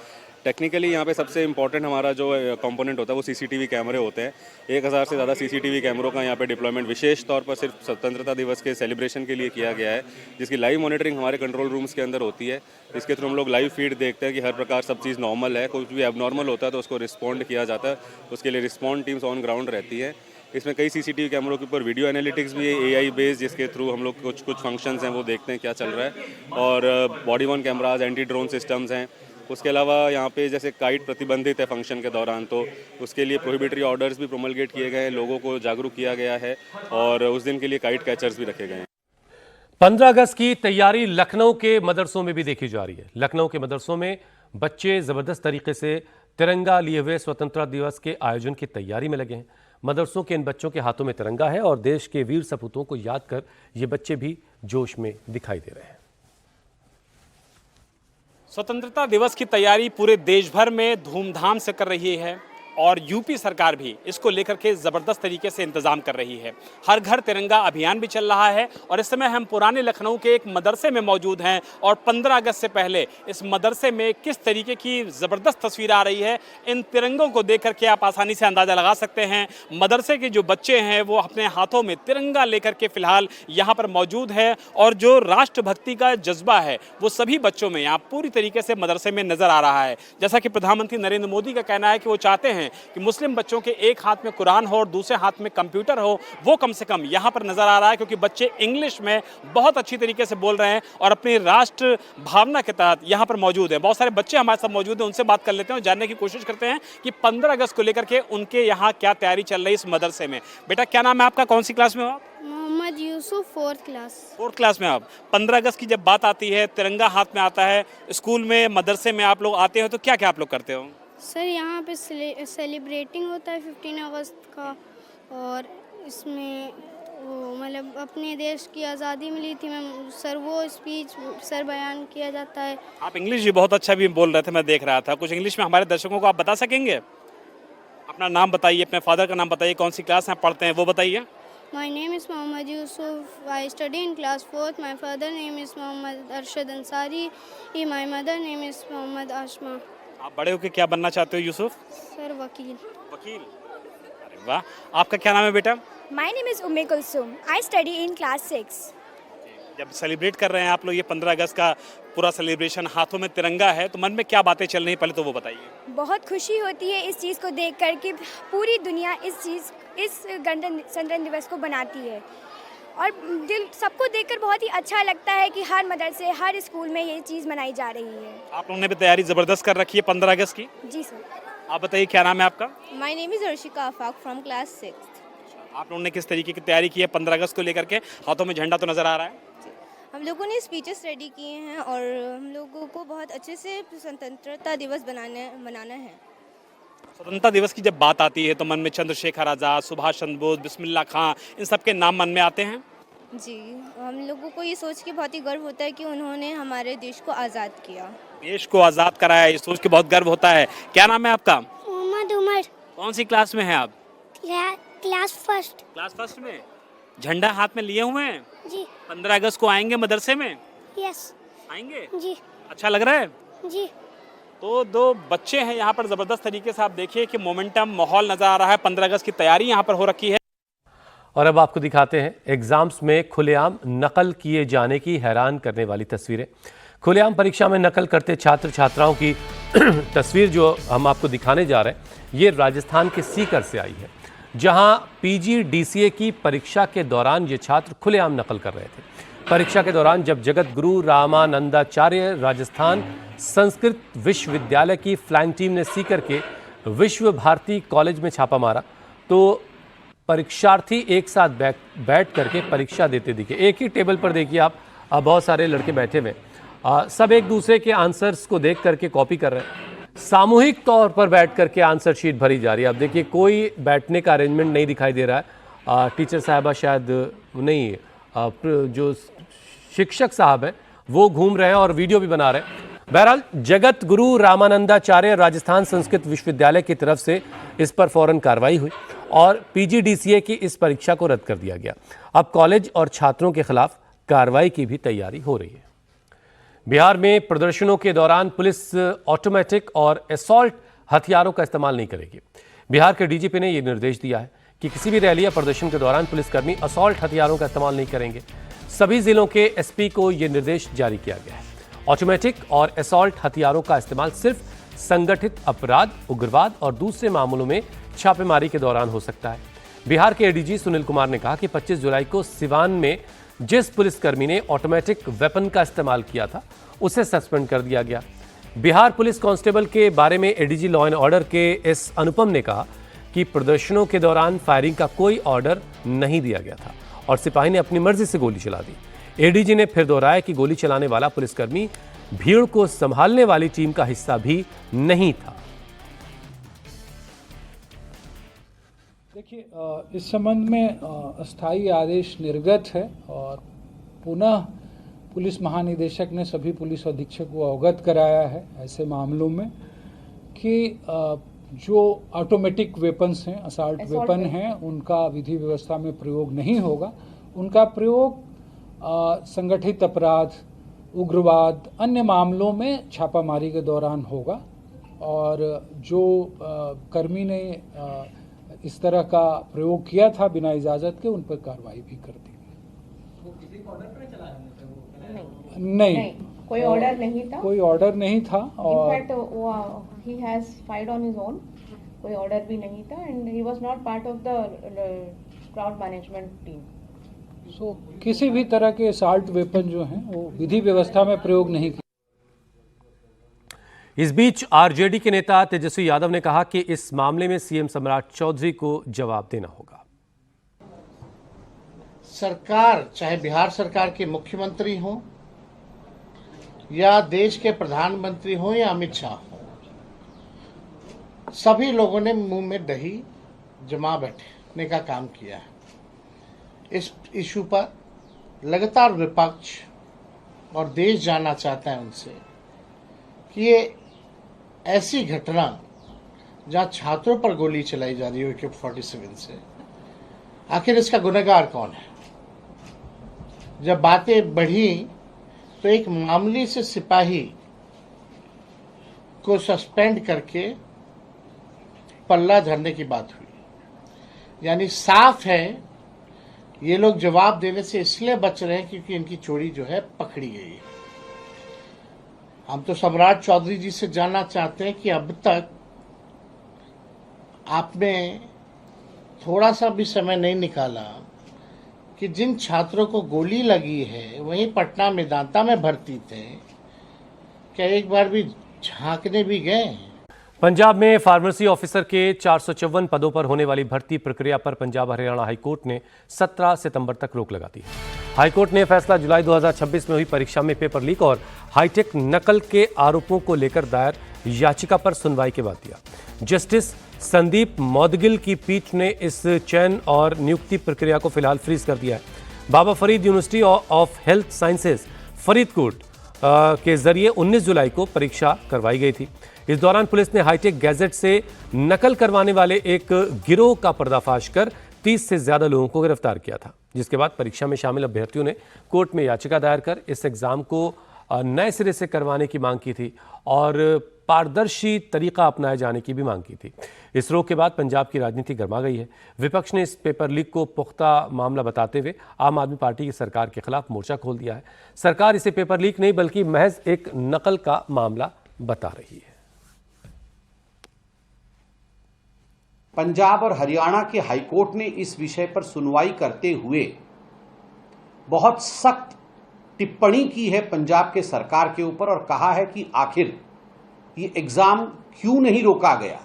टेक्निकली यहाँ पे सबसे इम्पोर्टेंट हमारा जो कंपोनेंट होता है वो सीसीटीवी कैमरे होते हैं। 1000 से ज़्यादा सीसीटीवी कैमरों का यहाँ पे डिप्लॉयमेंट विशेष तौर पर सिर्फ स्वतंत्रता दिवस के सेलिब्रेशन के लिए किया गया है, जिसकी लाइव मॉनिटरिंग हमारे कंट्रोल रूम्स के अंदर होती है। इसके थ्रू हम लोग लाइव फीड देखते हैं कि हर प्रकार सब चीज़ नॉर्मल है, कुछ भी एबनॉर्मल होता है तो उसको रिस्पॉन्ड किया जाता है। उसके लिए रिस्पॉन्ड टीम्स ऑन ग्राउंड रहती है। इसमें कई सीसीटीवी कैमरों के ऊपर वीडियो एनालिटिक्स भी है, एआई बेस्ड, जिसके थ्रू हम लोग कुछ फंक्शंस हैं वो देखते हैं क्या चल रहा है, और body worn cameras, anti drone systems हैं। उसके अलावा यहाँ पे जैसे काइट प्रतिबंधित है फंक्शन के दौरान, तो उसके लिए प्रोहिबिटरी ऑर्डर्स भी प्रोमलगेट किए गए हैं, लोगों को जागरूक किया गया है, और उस दिन के लिए काइट कैचर्स भी रखे गए हैं। 15 अगस्त की तैयारी लखनऊ के मदरसों में भी देखी जा रही है। लखनऊ के मदरसों में बच्चे जबरदस्त तरीके से तिरंगा लिए हुए स्वतंत्रता दिवस के आयोजन की तैयारी में लगे हैं। मदरसों के इन बच्चों के हाथों में तिरंगा है और देश के वीर सपूतों को याद कर ये बच्चे भी जोश में दिखाई दे रहे हैं। स्वतंत्रता दिवस की तैयारी पूरे देश भर में धूमधाम से कर रही है, और यूपी सरकार भी इसको लेकर के ज़बरदस्त तरीके से इंतजाम कर रही है। हर घर तिरंगा अभियान भी चल रहा है, और इस समय हम पुराने लखनऊ के एक मदरसे में मौजूद हैं, और 15 अगस्त से पहले इस मदरसे में किस तरीके की ज़बरदस्त तस्वीर आ रही है, इन तिरंगों को देख करके आप आसानी से अंदाज़ा लगा सकते हैं। मदरसे के जो बच्चे हैं वो अपने हाथों में तिरंगा लेकर के फ़िलहाल यहाँ पर मौजूद है, और जो राष्ट्रभक्ति का जज्बा है वो सभी बच्चों में यहाँ पूरी तरीके से मदरसे में नज़र आ रहा है। जैसा कि प्रधानमंत्री नरेंद्र मोदी का कहना है कि वो चाहते हैं कि मुस्लिम बच्चों के एक हाथ में कुरान हो और दूसरे हाथ में कंप्यूटर हो, वो कम से कम यहाँ पर नजर आ रहा है, क्योंकि बच्चे इंग्लिश में बहुत अच्छी तरीके से बोल रहे हैं और अपनी राष्ट्र भावना के तहत यहाँ पर मौजूद है। बहुत सारे बच्चे हमारे साथ मौजूद हैं, उनसे बात कर लेते हैं और जानने की कोशिश करते हैं कि 15 अगस्त को लेकर के उनके यहाँ क्या तैयारी चल रही है इस मदरसे में। बेटा, क्या नाम है आपका, कौन सी क्लास में हो आप? Mohammad Yusuf, 4th class. 4th class में आप। 15 अगस्त की जब बात आती है, तिरंगा हाथ में आता है, स्कूल में मदरसे में आप लोग आते हो, तो क्या क्या आप लोग करते हो? सर, यहाँ पे सेलिब्रेटिंग होता है 15 अगस्त का, और इसमें वो मतलब अपने देश की आज़ादी मिली थी मैम सर, वो स्पीच सर बयान किया जाता है। आप इंग्लिश भी बहुत अच्छा भी बोल रहे थे, मैं देख रहा था। कुछ इंग्लिश में हमारे दर्शकों को आप बता सकेंगे? अपना नाम बताइए, अपने फादर का नाम बताइए, कौन सी क्लास में पढ़ते हैं वो बताइए। My name is Mohammad Yusuf. I study in class 4th. My father name is Mohammad Arshad Ansari. My mother name is Mohammad Ashma. आप बड़े होकर क्या बनना चाहते हो यूसुफ? सर वकील। वकील, अरे वाह। आपका क्या नाम है बेटा? My name is Umme Kulsum. I study in class 6. जब सेलिब्रेट कर रहे हैं आप लोग ये 15 अगस्त का पूरा सेलिब्रेशन, हाथों में तिरंगा है, तो मन में क्या बातें चल रही हैं, पहले तो वो बताइए। बहुत खुशी होती है इस चीज़ को देख कर कि पूरी दुनिया इस गणतंत्र दिवस को बनाती है और दिल सबको देखकर बहुत ही अच्छा लगता है कि हर मदरसे हर स्कूल में ये चीज़ मनाई जा रही है। आप लोगों ने भी तैयारी ज़बरदस्त कर रखी है 15 अगस्त की? जी सर। आप बताइए क्या नाम है आपका? My name is Arshika Afaq from class 6. आप लोगों ने किस तरीके की तैयारी की है 15 अगस्त को लेकर के? हाथों में झंडा तो नज़र आ रहा है। हम लोगों ने स्पीचेस रेडी किए हैं और हम लोगों को बहुत अच्छे से स्वतंत्रता दिवस मनाना है। स्वतंत्रता दिवस की जब बात आती है तो मन में चंद्रशेखर आज़ाद, सुभाष चंद्र बोस, बिस्मिल्लाह खां, इन सब के नाम मन में आते हैं। जी, हम लोगों को ये सोच के बहुत ही गर्व होता है कि उन्होंने हमारे देश को आज़ाद किया। देश को आज़ाद कराया, ये सोच के बहुत गर्व होता है। क्या नाम है आपका? मोहम्मद उमर। कौन सी क्लास में हैं आप? Class first. क्लास फर्स्ट में। झंडा हाथ में लिए हुए हैं? जी। 15 अगस्त को आएंगे मदरसे में? यस। आएंगे? जी। अच्छा लग रहा है? जी। तो दो बच्चे हैं यहाँ पर, ज़बरदस्त तरीके से आप देखिए कि मोमेंटम माहौल नज़र आ रहा है। 15 अगस्त की तैयारी यहाँ पर हो रखी है। और अब आपको दिखाते हैं एग्जाम्स में खुलेआम नकल किए जाने की हैरान करने वाली तस्वीरें। खुलेआम परीक्षा में नकल करते छात्र छात्राओं की तस्वीर जो हम आपको दिखाने जा रहे हैं, ये राजस्थान के सीकर से आई है, जहां PGDCA की परीक्षा के दौरान ये छात्र खुलेआम नकल कर रहे थे। परीक्षा के दौरान जब जगत गुरु रामानंदाचार्य राजस्थान संस्कृत विश्वविद्यालय की फ्लाइंग टीम ने सीकर के विश्व भारती कॉलेज में छापा मारा तो परीक्षार्थी एक साथ बैठ करके परीक्षा देते दिखे। एक ही टेबल पर देखिए आप, बहुत सारे लड़के बैठे हुए, सब एक दूसरे के आंसर्स को देख करके कॉपी कर रहे हैं। सामूहिक तौर पर बैठ करके आंसर शीट भरी जा रही है। अब देखिए कोई बैठने का अरेंजमेंट नहीं दिखाई दे रहा है। टीचर साहबा शायद नहीं, जो शिक्षक साहब हैं वो घूम रहे हैं और वीडियो भी बना रहे हैं। बहरहाल जगत गुरु रामानंदाचार्य राजस्थान संस्कृत विश्वविद्यालय की तरफ से इस पर फौरन कार्रवाई हुई और PGDCA की इस परीक्षा को रद्द कर दिया गया। अब कॉलेज और छात्रों के खिलाफ कार्रवाई की भी तैयारी हो रही है। बिहार में प्रदर्शनों के दौरान पुलिस ऑटोमेटिक और असॉल्ट हथियारों का इस्तेमाल नहीं करेगी। बिहार के DGP ने यह निर्देश दिया है कि किसी भी रैली या प्रदर्शन के दौरान पुलिसकर्मी असॉल्ट हथियारों का इस्तेमाल नहीं करेंगे। सभी जिलों के SP को यह निर्देश जारी किया गया है। ऑटोमेटिक और असॉल्ट हथियारों का इस्तेमाल सिर्फ संगठित अपराध, उग्रवाद और दूसरे मामलों में छापेमारी के दौरान हो सकता है। बिहार के ADG सुनील कुमार ने कहा कि 25 जुलाई को सिवान में जिस पुलिसकर्मी ने ऑटोमेटिक वेपन का इस्तेमाल किया था उसे सस्पेंड कर दिया गया। बिहार पुलिस कांस्टेबल के बारे में ADG लॉ एंड ऑर्डर के एस अनुपम ने कहा कि प्रदर्शनों के दौरान फायरिंग का कोई ऑर्डर नहीं दिया गया था और सिपाही ने अपनी मर्जी से गोली चला दी। ADG ने फिर दोहराया कि गोली चलाने वाला पुलिसकर्मी भीड़ को संभालने वाली टीम का हिस्सा भी नहीं था। देखिए, इस संबंध में अस्थायी आदेश निर्गत है और पुनः पुलिस महानिदेशक ने सभी पुलिस अधीक्षक को अवगत कराया है ऐसे मामलों में कि जो ऑटोमेटिक वेपन्स हैं, असॉल्ट वेपन हैं, उनका विधि व्यवस्था में प्रयोग नहीं होगा। उनका प्रयोग संगठित अपराध, उग्रवाद, अन्य मामलों में छापामारी के दौरान होगा और जो कर्मी ने इस तरह का प्रयोग किया था बिना इजाजत के, उन पर कार्रवाई भी कर दी गई। नहीं, कोई ऑर्डर नहीं था। कोई ऑर्डर नहीं था और he has fired on his own, कोई ऑर्डर भी नहीं था and he was not part of the crowd management team. किसी भी तरह के असॉल्ट वेपन जो हैं वो विधि व्यवस्था में प्रयोग नहीं किया। इस बीच RJD के नेता तेजस्वी यादव ने कहा कि इस मामले में CM सम्राट चौधरी को जवाब देना होगा। सरकार, चाहे बिहार सरकार के मुख्यमंत्री हो या देश के प्रधानमंत्री हो या अमित शाह हो, सभी लोगों ने मुंह में दही जमा बैठने का काम किया है। इस इशू पर लगातार विपक्ष और देश जानना चाहता है उनसे कि ये ऐसी घटना जहां छात्रों पर गोली चलाई जा रही है AK-47 से, आखिर इसका गुनहगार कौन है। जब बातें बढ़ी तो एक मामूली से सिपाही को सस्पेंड करके पल्ला झड़ने की बात हुई। यानी साफ है ये लोग जवाब देने से इसलिए बच रहे हैं क्योंकि इनकी चोरी जो है पकड़ी गई है। हम तो सम्राट चौधरी जी से जानना चाहते हैं कि अब तक आपने थोड़ा सा भी समय नहीं निकाला कि जिन छात्रों को गोली लगी है वहीं पटना मेदांता में भर्ती थे, क्या एक बार भी झांकने भी गए? पंजाब में फार्मेसी ऑफिसर के 454 पदों पर होने वाली भर्ती प्रक्रिया पर पंजाब हरियाणा हाईकोर्ट ने 17 सितंबर तक रोक लगा दी। हाईकोर्ट ने फैसला जुलाई 2026 में हुई परीक्षा में पेपर लीक और हाईटेक नकल के आरोपों को लेकर दायर याचिका पर सुनवाई के बाद दिया। जस्टिस संदीप मौदगिल की पीठ ने इस चयन और नियुक्ति प्रक्रिया को फिलहाल फ्रीज कर दिया है। Baba Farid university of health sciences Faridkot के जरिए 19 जुलाई को परीक्षा करवाई गई थी। इस दौरान पुलिस ने हाईटेक गैजेट से नकल करवाने वाले एक गिरोह का पर्दाफाश कर 30 से ज्यादा लोगों को गिरफ्तार किया था, जिसके बाद परीक्षा में शामिल अभ्यर्थियों ने कोर्ट में याचिका दायर कर इस एग्जाम को नए सिरे से करवाने की मांग की थी और पारदर्शी तरीका अपनाए जाने की भी मांग की थी। इस रोक के बाद पंजाब की राजनीति गर्मा गई है। विपक्ष ने इस पेपर लीक को पुख्ता मामला बताते हुए आम आदमी पार्टी की सरकार के खिलाफ मोर्चा खोल दिया है। सरकार इसे पेपर लीक नहीं बल्कि महज एक नकल का मामला बता रही है। पंजाब और हरियाणा के हाईकोर्ट ने इस विषय पर सुनवाई करते हुए बहुत सख्त टिप्पणी की है पंजाब के सरकार के ऊपर और कहा है कि आखिर ये एग्जाम क्यों नहीं रोका गया,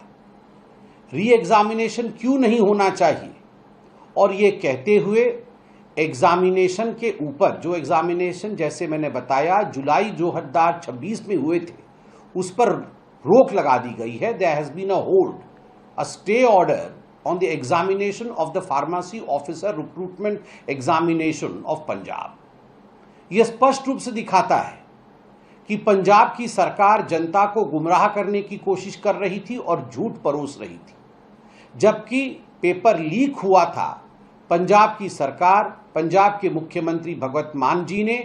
री एग्जामिनेशन क्यों नहीं होना चाहिए, और ये कहते हुए एग्जामिनेशन के ऊपर जो एग्जामिनेशन जैसे मैंने बताया जुलाई 2026 में हुए थे उस पर रोक लगा दी गई है। There has been a hold, a stay order on the examination of the pharmacy officer recruitment examination of Punjab। यह स्पष्ट रूप से दिखाता है कि पंजाब की सरकार जनता को गुमराह करने की कोशिश कर रही थी और झूठ परोस रही थी। जबकि पेपर लीक हुआ था, पंजाब की सरकार, पंजाब के मुख्यमंत्री भगवंत मान जी ने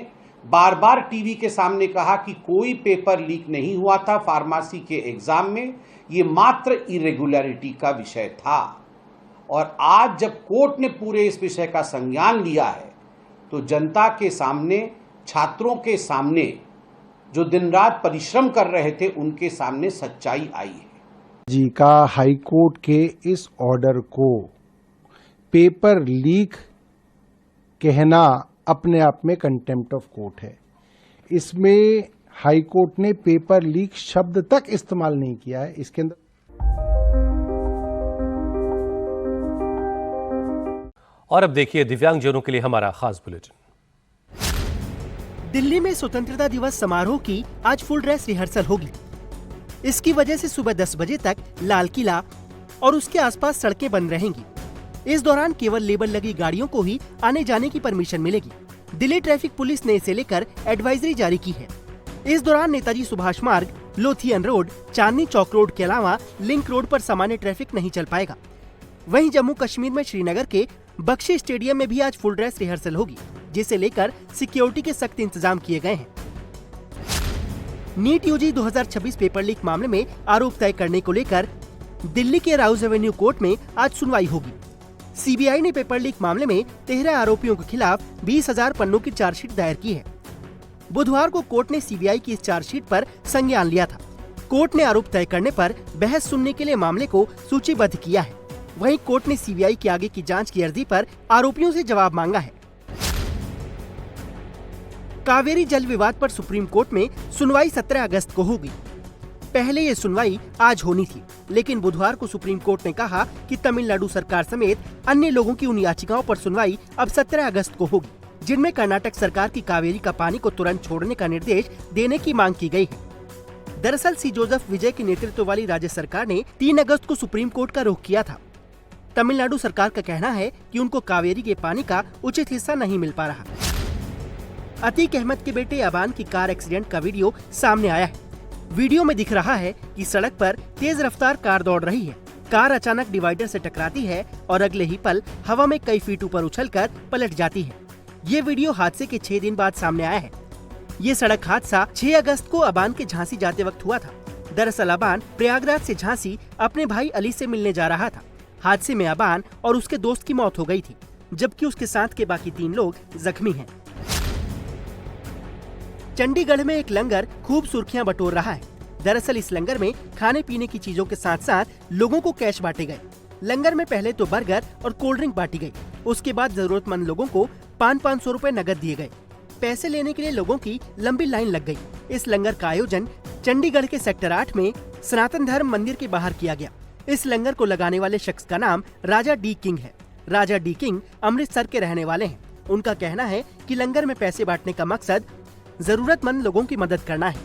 बार बार टीवी के सामने कहा कि कोई पेपर लीक नहीं हुआ था फार्मेसी के एग्जाम में, ये मात्र इरेगुलरिटी का विषय था। और आज जब कोर्ट ने पूरे इस विषय का संज्ञान लिया है तो जनता के सामने, छात्रों के सामने जो दिन रात परिश्रम कर रहे थे उनके सामने सच्चाई आई है। जी का हाईकोर्ट के इस ऑर्डर को पेपर लीक कहना अपने आप में कंटेम्प्ट ऑफ कोर्ट है। इसमें हाईकोर्ट ने पेपर लीक शब्द तक इस्तेमाल नहीं किया है। इसके अंदर और अब देखिए दिव्यांगजनों के लिए हमारा खास बुलेटिन। दिल्ली में स्वतंत्रता दिवस समारोह की आज फुल ड्रेस रिहर्सल होगी। इसकी वजह से सुबह 10 बजे तक लाल किला और उसके आसपास सड़कें बंद रहेंगी। इस दौरान केवल लेबल लगी गाड़ियों को ही आने जाने की परमिशन मिलेगी। दिल्ली ट्रैफिक पुलिस ने इसे लेकर एडवाइजरी जारी की है। इस दौरान नेताजी सुभाष मार्ग, Lothian road, Chandni Chowk road के अलावा लिंक रोड पर सामान्य ट्रैफिक नहीं चल पाएगा। वहीं जम्मू कश्मीर में श्रीनगर के बख्शी स्टेडियम में भी आज फुल ड्रेस रिहर्सल होगी, जिसे लेकर सिक्योरिटी के सख्त इंतजाम किए गए हैं। नीट यूजी 2026 पेपर लीक मामले में आरोप तय करने को लेकर दिल्ली के राउज एवेन्यू कोर्ट में आज सुनवाई होगी। सीबीआई ने पेपर लीक मामले में 13 आरोपियों के खिलाफ 20,000 पन्नों की चार्जशीट दायर की है। बुधवार को कोर्ट ने सीबीआई की इस चार्जशीट पर संज्ञान लिया था। कोर्ट ने आरोप तय करने पर बहस सुनने के लिए मामले को सूचीबद्ध किया है। वहीं कोर्ट ने सीबीआई की आगे की जांच की अर्जी पर आरोपियों से जवाब मांगा है। कावेरी जल विवाद पर सुप्रीम कोर्ट में सुनवाई 17 अगस्त को होगी। पहले ये सुनवाई आज होनी थी, लेकिन बुधवार को सुप्रीम कोर्ट ने कहा कि तमिलनाडु सरकार समेत अन्य लोगों की उन याचिकाओं पर सुनवाई अब 17 अगस्त को होगी, जिनमें कर्नाटक सरकार की कावेरी का पानी को तुरंत छोड़ने का निर्देश देने की मांग की गई है। दरअसल सी जोसेफ विजय के नेतृत्व वाली राज्य सरकार ने 3 अगस्त को सुप्रीम कोर्ट का रुख किया था। तमिलनाडु सरकार का कहना है कि उनको कावेरी के पानी का उचित हिस्सा नहीं मिल पा रहा। अतीक अहमद के बेटे अबान की कार एक्सीडेंट का वीडियो सामने आया है। वीडियो में दिख रहा है कि सड़क पर तेज रफ्तार कार दौड़ रही है। कार अचानक डिवाइडर से टकराती है और अगले ही पल हवा में कई फीट ऊपर उछलकर पलट जाती है। ये वीडियो हादसे के 6 दिन बाद सामने आया है। ये सड़क हादसा 6 अगस्त को अबान के झांसी जाते वक्त हुआ था। दरअसल अबान प्रयागराज से झांसी अपने भाई अली से मिलने जा रहा था। हादसे में अबान और उसके दोस्त की मौत हो गई थी, जबकि उसके साथ के बाकी 3 लोग जख्मी हैं। चंडीगढ़ में एक लंगर खूब सुर्खियां बटोर रहा है। दरअसल इस लंगर में खाने पीने की चीजों के साथ साथ लोगों को कैश बांटे गए। लंगर में पहले तो बर्गर और कोल्ड ड्रिंक बांटी गई। उसके बाद जरूरतमंद लोगों को 500 रुपए नकद दिए गए। पैसे लेने के लिए लोगों की लंबी लाइन लग गई। इस लंगर का आयोजन चंडीगढ़ के सेक्टर 8 में सनातन धर्म मंदिर के बाहर किया गया। इस लंगर को लगाने वाले शख्स का नाम राजा डी किंग है। राजा डी किंग अमृतसर के रहने वाले हैं। उनका कहना है कि लंगर में पैसे बांटने का मकसद जरूरतमंद लोगों की मदद करना है।